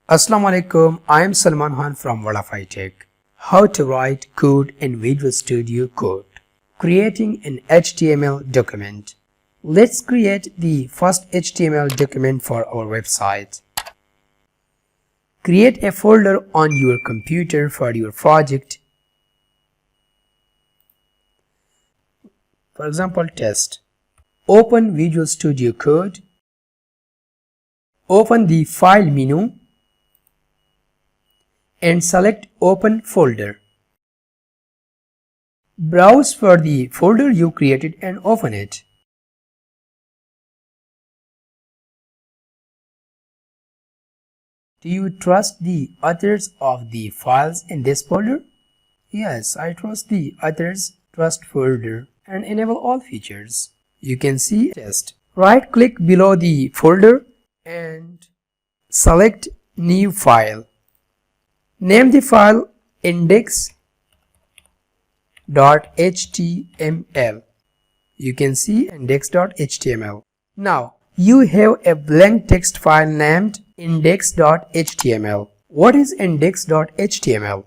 Assalamu alaikum, I am Salman Khan from Worldofitech. How to write code in Visual Studio Code. Creating an HTML document. Let's create the first HTML document for our website. Create a folder on your computer for your project. For example, test. Open Visual Studio Code. Open the File menu and select Open Folder. Browse for the folder you created and open it. Do you trust the authors of the files in this folder? Yes, I trust the authors trust folder and enable all features. You can see test. Right click below the folder and select new file. Name the file index.html. You can see index.html. Now you have a blank text file named index.html. What is index.html?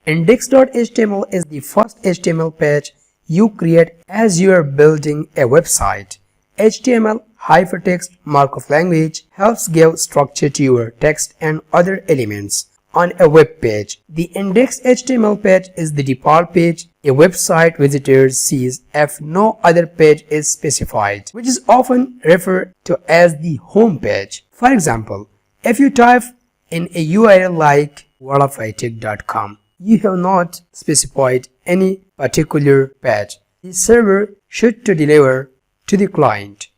Index.html is the first HTML page you create as you are building a website. HTML hypertext markup language helps give structure to your text and other elements on a web page. The index.html page is the default page a website visitor sees if no other page is specified, which is often referred to as the home page. For example, if you type in a URL like worldofitech.com, you have not specified any particular page the server should to deliver to the client,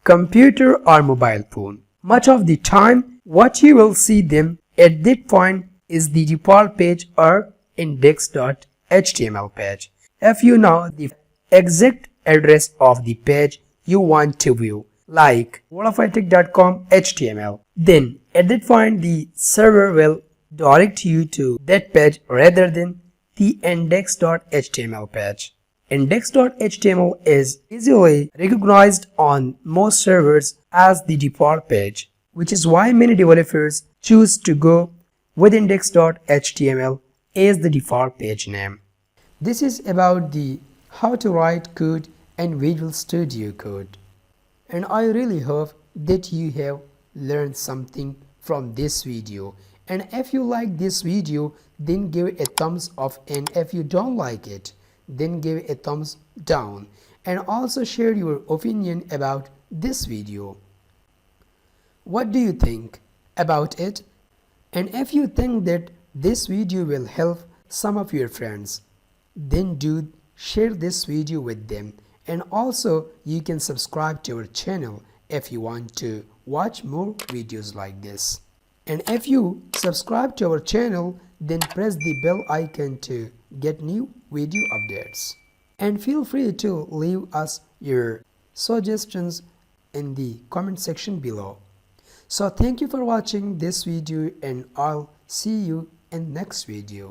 computer or mobile phone. Much of the time, what you will see them at that point is the default page or index.html page. If you know the exact address of the page you want to view, like worldofitech.com HTML, then at that point the server will direct you to that page rather than the index.html page. Index.html is easily recognized on most servers as the default page, which is why many developers choose to go with index.html as the default page name. This is about the how to write code in Visual Studio Code. And I really hope that you have learned something from this video. And if you like this video, then give it a thumbs up, and if you don't like it, then give it a thumbs down, and also share your opinion about this video. What do you think about it? And if you think that this video will help some of your friends, then do share this video with them. And also you can subscribe to our channel if you want to watch more videos like this. And if you subscribe to our channel, then press the bell icon to get new video updates. And feel free to leave us your suggestions in the comment section below. So thank you for watching this video, and I'll see you in next video.